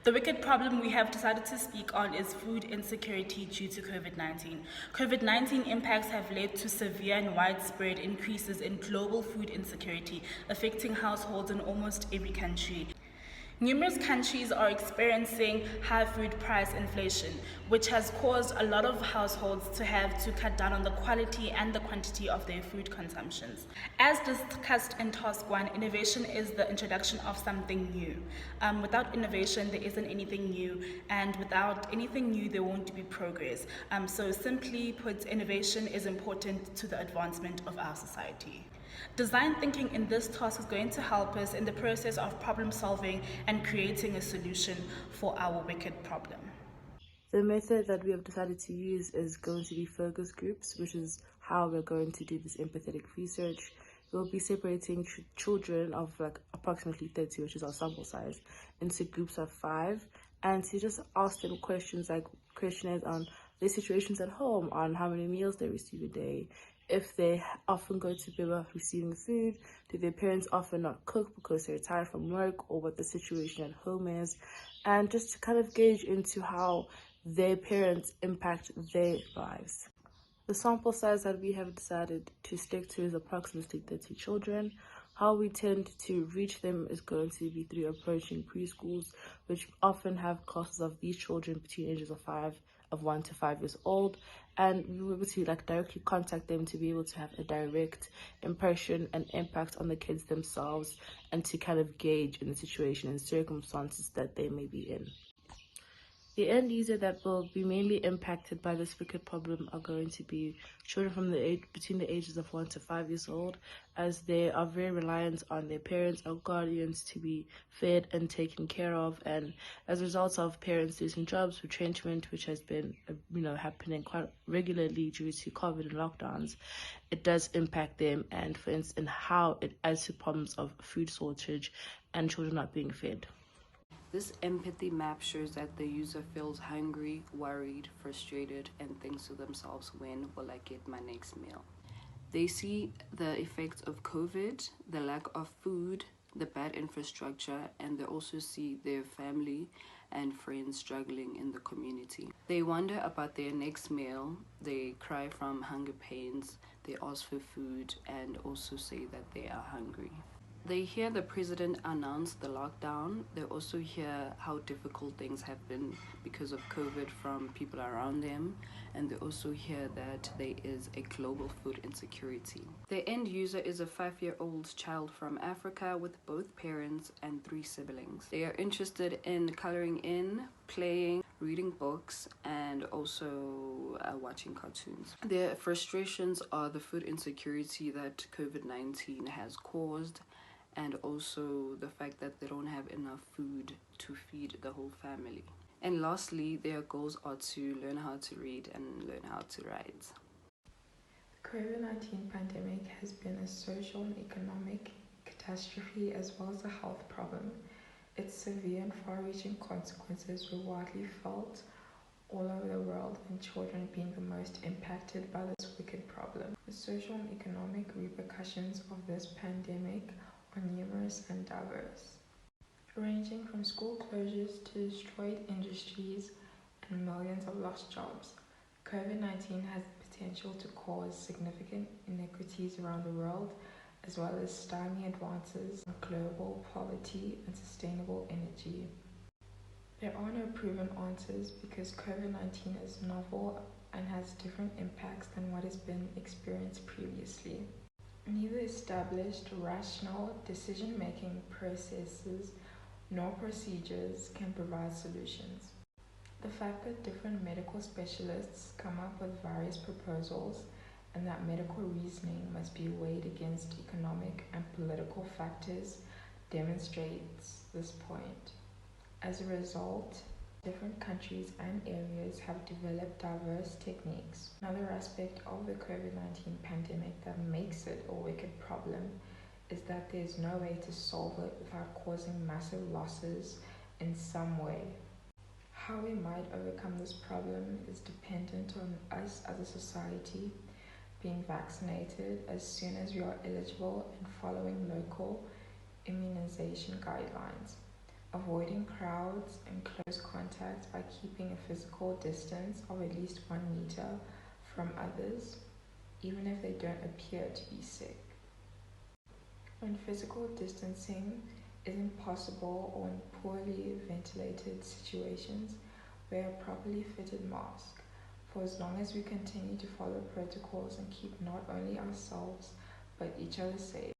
The wicked problem we have decided to speak on is food insecurity due to COVID-19. COVID-19 impacts have led to severe and widespread increases in global food insecurity, affecting households in almost every country. Numerous countries are experiencing high food price inflation, which has caused a lot of households to have to cut down on the quality and the quantity of their food consumptions. As discussed in Task 1, innovation is the introduction of something new. Without innovation, there isn't anything new, and without anything new, there won't be progress. So simply put, innovation is important to the advancement of our society. Design thinking in this task is going to help us in the process of problem solving and creating a solution for our wicked problem. The method that we have decided to use is going to be focus groups, which is how we're going to do this empathetic research. We'll be separating children of like approximately 30, which is our sample size, into groups of 5, and to just ask them questions like questionnaires on their situations at home, on how many meals they receive a day, if they often go to bed receiving food, do their parents often not cook because they're tired from work, or what the situation at home is, and just to kind of gauge into how their parents impact their lives. The sample size that we have decided to stick to is approximately 30 children. How we tend to reach them is going to be through approaching preschools, which often have classes of these children between ages of 1 to 5 years old, and we were able to directly contact them to be able to have a direct impression and impact on the kids themselves, and to kind of gauge in the situation and circumstances that they may be in. The end user that will be mainly impacted by this wicked problem are going to be children from between the ages of 1 to 5 years old, as they are very reliant on their parents or guardians to be fed and taken care of, and as a result of parents losing jobs, retrenchment, which has been happening quite regularly due to COVID and lockdowns, it does impact them, and for instance how it adds to problems of food shortage and children not being fed. This empathy map shows that the user feels hungry, worried, frustrated, and thinks to themselves, when will I get my next meal? They see the effects of COVID, the lack of food, the bad infrastructure, and they also see their family and friends struggling in the community. They wonder about their next meal, they cry from hunger pains, they ask for food, and also say that they are hungry. They hear the president announce the lockdown. They also hear how difficult things have been because of COVID from people around them. And they also hear that there is a global food insecurity. The end user is a 5-year-old child from Africa with both parents and 3 siblings. They are interested in coloring in, playing, reading books, and also watching cartoons. Their frustrations are the food insecurity that COVID-19 has caused, and also the fact that they don't have enough food to feed the whole family. And lastly, their goals are to learn how to read and learn how to write. The COVID-19 pandemic has been a social and economic catastrophe as well as a health problem. Its severe and far-reaching consequences were widely felt all over the world, and children being the most impacted by this wicked problem. The social and economic repercussions of this pandemic are numerous and diverse, ranging from school closures to destroyed industries and millions of lost jobs. COVID-19 has the potential to cause significant inequities around the world, as well as stymie advances in global poverty and sustainable energy. There are no proven answers because COVID-19 is novel and has different impacts than what has been experienced previously. Neither established rational decision-making processes nor procedures can provide solutions. The fact that different medical specialists come up with various proposals and that medical reasoning must be weighed against economic and political factors demonstrates this point. As a result, different countries and areas have developed diverse techniques. Another aspect of the COVID-19 pandemic that makes it a wicked problem is that there's no way to solve it without causing massive losses in some way. How we might overcome this problem is dependent on us as a society being vaccinated as soon as we are eligible and following local immunization guidelines. A avoiding crowds and close contact by keeping a physical distance of at least 1 meter from others, even if they don't appear to be sick. When physical distancing isn't possible or in poorly ventilated situations, wear a properly fitted mask. For as long as we continue to follow protocols and keep not only ourselves but each other safe,